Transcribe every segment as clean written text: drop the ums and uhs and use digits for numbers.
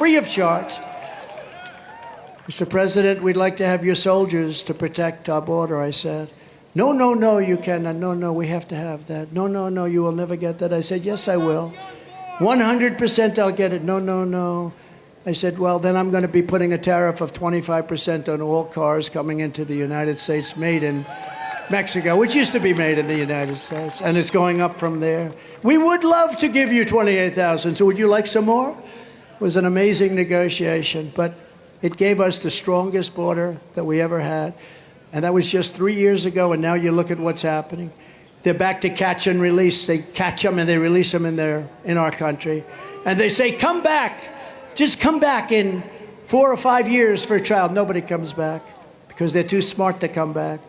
free of charge. Mr. President, we'd like to have your soldiers to protect our border, I said. No, no, no, you cannot. No, no, we have to have that. No, no, no, you will never get that. I said, yes, I will. 100% I'll get it. No, no, no. I said, well, then I'm going to be putting a tariff of 25% on all cars coming into the United States made in Mexico, which used to be made in the United States, and it's going up from there. We would love to give you 28,000, so would you like some more? It was an amazing negotiation, but it gave us the strongest border that we ever had, and that was just 3 years ago, and now you look at what's happening. They're back to catch and release. They catch them and they release them in our country, and they say, come back. Just come back in 4 or 5 years for a child. Nobody comes back because they're too smart to come back.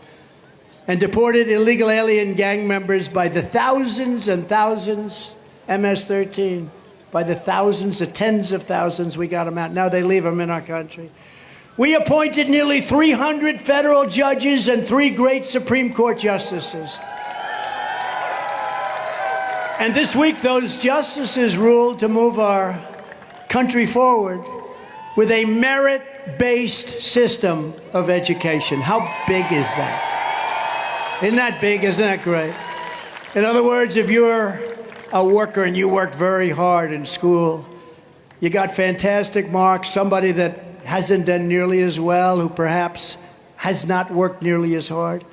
And deported illegal alien gang members by the thousands and thousands, MS-13, by the thousands, the tens of thousands, we got them out. Now they leave them in our country. We appointed nearly 300 federal judges and 3 great Supreme Court justices. And this week, those justices ruled to move our country forward with a merit-based system of education. How big is that? Isn't that big? Isn't that great? In other words, if you're a worker and you worked very hard in school, you got fantastic marks, somebody that hasn't done nearly as well, who perhaps has not worked nearly as hard,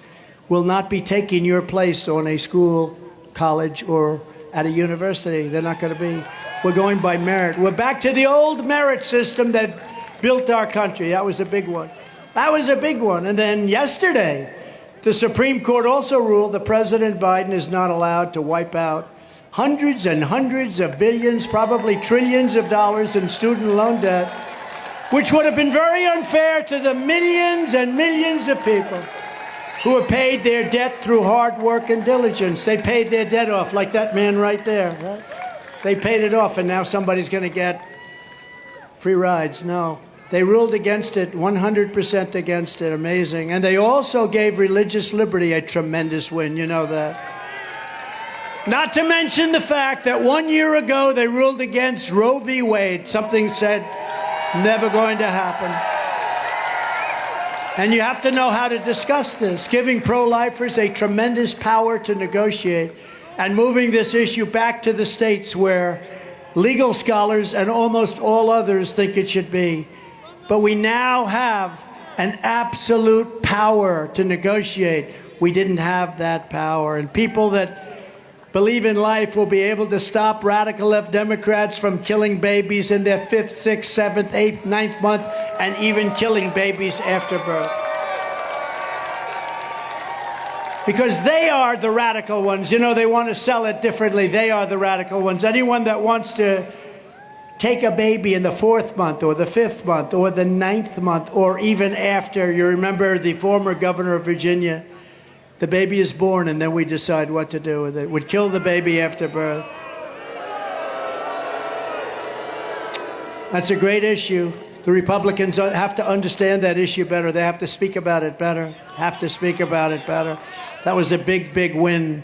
will not be taking your place on a school, college, or at a university. They're not going to be. We're going by merit. We're back to the old merit system that built our country. That was a big one. That was a big one. And then yesterday, the Supreme Court also ruled that President Biden is not allowed to wipe out hundreds and hundreds of billions, probably trillions of dollars in student loan debt, which would have been very unfair to the millions and millions of people who have paid their debt through hard work and diligence. They paid their debt off, like that man right there, right? They paid it off, and now somebody's going to get free rides. No. They ruled against it, 100% against it. Amazing. And they also gave religious liberty a tremendous win. You know that. Not to mention the fact that 1 year ago they ruled against Roe v. Wade. Something said never going to happen. And you have to know how to discuss this, giving pro-lifers a tremendous power to negotiate and moving this issue back to the states where legal scholars and almost all others think it should be. But we now have an absolute power to negotiate. We didn't have that power. And people that believe in life will be able to stop radical left Democrats from killing babies in their 5th, 6th, 7th, 8th, 9th month, and even killing babies after birth. Because they are the radical ones. You know, they want to sell it differently. They are the radical ones. Anyone that wants to take a baby in the 4th month or the 5th month or the 9th month or even after, you remember the former governor of Virginia, the baby is born and then we decide what to do with it. Would kill the baby after birth. That's a great issue. The Republicans have to understand that issue better. They have to speak about it better. Have to speak about it better. That was a big, big win.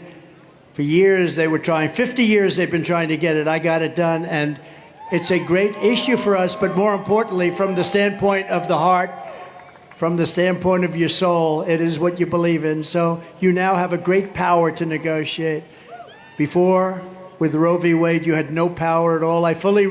For years they were trying. 50 years they've been trying to get it. I got it done. And it's a great issue for us. But more importantly, from the standpoint of the heart, from the standpoint of your soul, it is what you believe in. So you now have a great power to negotiate. Before, with Roe v. Wade, you had no power at all. I fully